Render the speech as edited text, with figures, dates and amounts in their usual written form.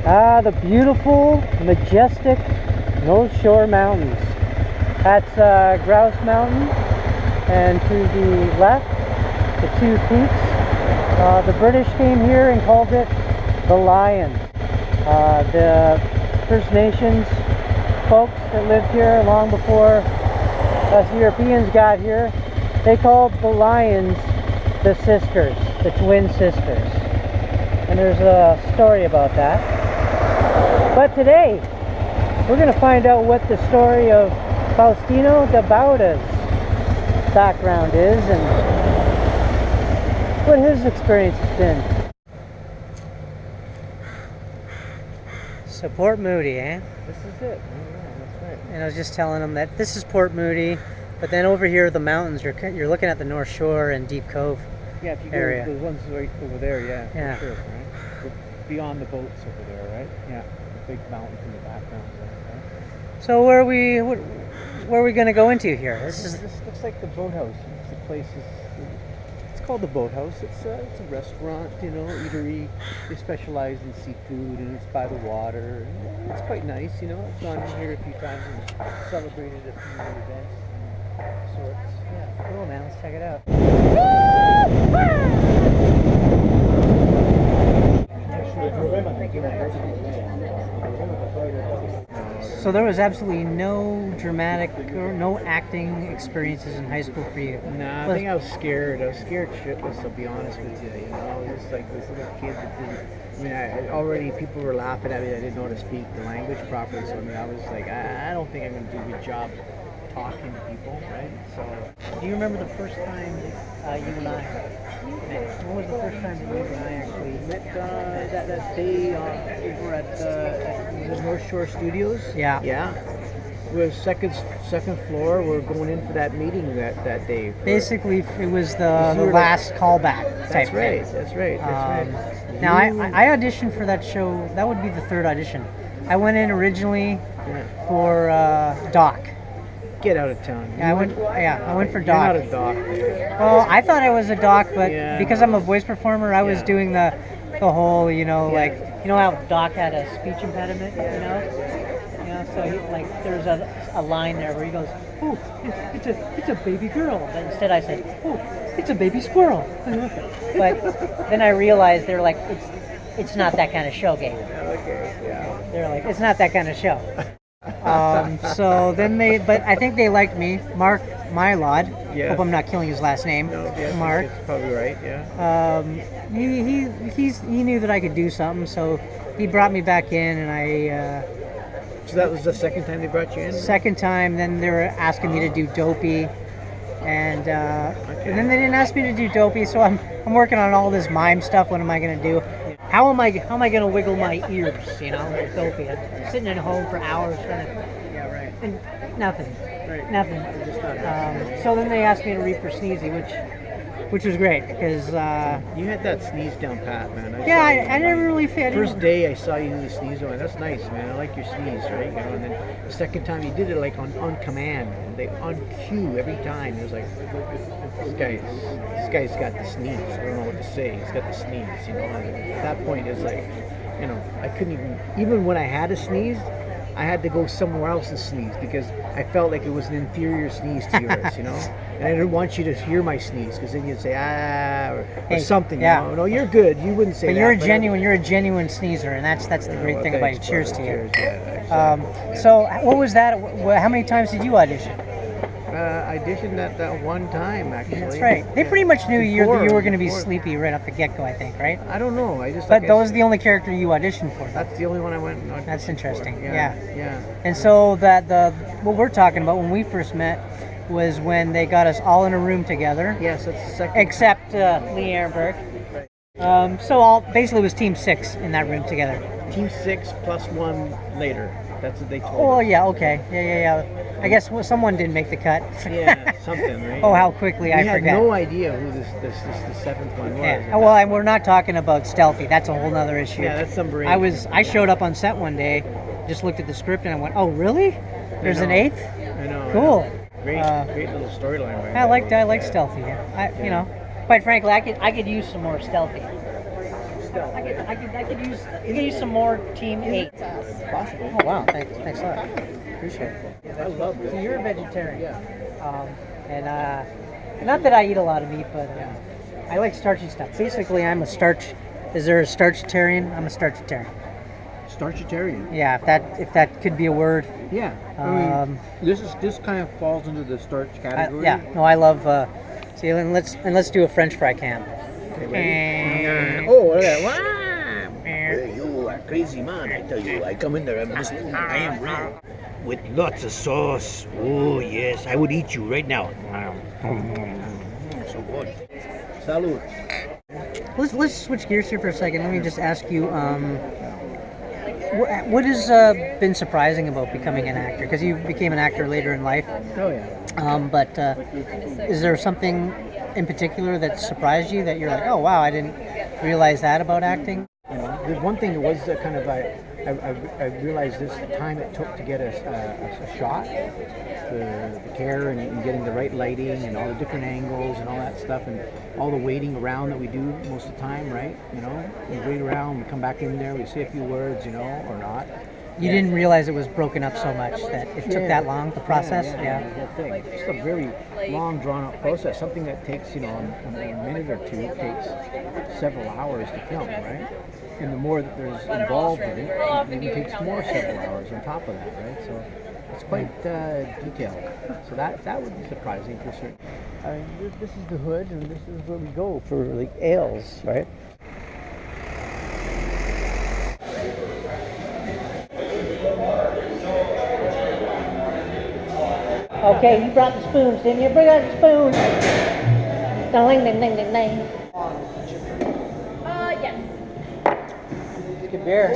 The beautiful, majestic North Shore Mountains. That's Grouse Mountain, and to the left, the two peaks. The British came here and called it the Lion. The First Nations folks that lived here long before us Europeans got here, they called the lions the sisters, the twin sisters. And there's a story about that. But today, we're going to find out what the story of Faustino the Bauda's background is and what his experience has been. So Port Moody, eh? This is it. Yeah, that's right. And I was just telling them that this is Port Moody, but then over here the mountains, you're looking at the North Shore and Deep Cove if you area. go the ones right over there, yeah. For sure, right? Beyond the boats over there, right? Yeah, the big mountains in the background. Right? So where are we going to go into here? This looks like the boathouse. The place is. It's called the Boathouse. It's a restaurant, eatery. They specialize in seafood, and it's by the water. It's quite nice, I've gone in here a few times and celebrated a few events and sorts. Yeah, cool, man. Let's check it out. So there was absolutely no dramatic or no acting experiences in high school for you? Nah, I think I was scared. I was scared shitless, I'll be honest with you. Just like this little kid that didn't. Already people were laughing at me. I didn't know how to speak the language properly. So I was like, I don't think I'm going to do a good job talking to people, right? So. Do you remember the first time you and I met? When was the first time that you and I actually met? That day over at the North Shore Studios. Yeah. Yeah. It was second floor. We're going in for that meeting that day. Basically, it was the last callback type thing. That's right. Now, I auditioned for that show. That would be the third audition. I went in originally for Doc. Get out of town. I went for Doc. You're not a Doc. Well, I thought I was a Doc, but because I'm a voice performer, I was doing the whole, like, how Doc had a speech impediment, so there's a line there where he goes, "Oh, it's a baby girl," but instead I said, "Oh, it's a baby squirrel." But then I realized they're like, it's not that kind of show, Gabe. Okay, yeah. They're like, it's not that kind of show. So then but I think they liked me. Mark Mylod. Hope I'm not killing his last name. No, yes, Mark. That's probably right. Yeah. He knew that I could do something, so he brought me back in, and I. So that was the second time they brought you in. Second time, then they were asking me to do Dopey, and then they didn't ask me to do Dopey, so I'm working on all this mime stuff. What am I gonna do? How am I gonna wiggle my ears, with Dopey? I'm sitting at home for hours trying to. Yeah, right. And nothing. Right. Nothing. So then they asked me to read for Sneezy, which was great because you had that sneeze down pat, man. I never really fit. First day I saw you do the sneeze, I went, that's nice, man. I like your sneeze, right? And then the second time you did it like on command, on cue every time. It was like, this guy's got the sneeze. I don't know what to say. He's got the sneeze, And at that point, it's like, I couldn't even when I had a sneeze, I had to go somewhere else and sneeze because I felt like it was an inferior sneeze to yours, And I didn't want you to hear my sneeze because then you'd say or something. Yeah. No, you're good. You wouldn't say but that. You're a genuine sneezer, and that's the great thing about you. Cheers to you. Cheers, yeah, exactly. So what was that? How many times did you audition? I auditioned that one time, actually. That's right. They pretty much knew you were going to be sleepy right off the get-go, I think, right? I don't know. But that was the only character you auditioned for. That's the only one I went and auditioned. That's interesting. For. Yeah. And so what we're talking about when we first met was when they got us all in a room together. Yes, that's the second. Except Lee Ehrenberg. Right. So basically it was Team 6 in that room together. Team 6 plus 1 later. That's what they told us. Oh, yeah, okay. Yeah. I guess someone didn't make the cut. Yeah, something, right? Oh, how quickly I forgot. We had no idea who the seventh one was. Yeah. Well, and we're not talking about Stealthy. That's a whole nother issue. Yeah, that's number 8. I showed up on set one day, just looked at the script, and I went, oh, really? There's an 8th? I know. Cool. Great little storyline. I like Stealthy. Quite frankly, I could use some more Stealthy. I could use some more Team 8. Possibly. Oh wow, thanks a lot. Appreciate it. I love it. So you're a vegetarian. Yeah. And not that I eat a lot of meat, but I like starchy stuff. Basically, I'm a starch. Is there a starchitarian? I'm a starchitarian. Starchitarian. Yeah, if that could be a word. Yeah. I mean, this kind of falls into the starch category. I love. See, and let's do a French fry cam. Okay, ready? Oh, look at that. Wow. Hey, you are crazy man, I tell you. I come in there, I am real. With lots of sauce. Oh, yes. I would eat you right now. So good. Salud. Let's switch gears here for a second. Let me just ask you, what has been surprising about becoming an actor? Because you became an actor later in life. Oh, yeah. But is there something in particular that surprised you that you're like, oh wow, I didn't realize that about acting? You know, the one thing that was kind of I realized this the time it took to get a shot, the care and getting the right lighting and all the different angles and all that stuff and all the waiting around that we do most of the time, right? You know, we wait around, we come back in there, we say a few words, you know, or not. You didn't realize it was broken up so much that it took that long, the process? Yeah. The whole thing. It's a very long, drawn-out process. Something that takes, you know, a minute or two takes several hours to film, right? And the more that there's involved in it, it even takes more several hours on top of that, right? So it's quite detailed. So that would be surprising for certain. I mean, this is the hood, and this is where we go for like ales, right? Okay, you brought the spoons, didn't you? Bring out the spoons. Ding, ding, ding, ding, ding. Yes. It's good beer.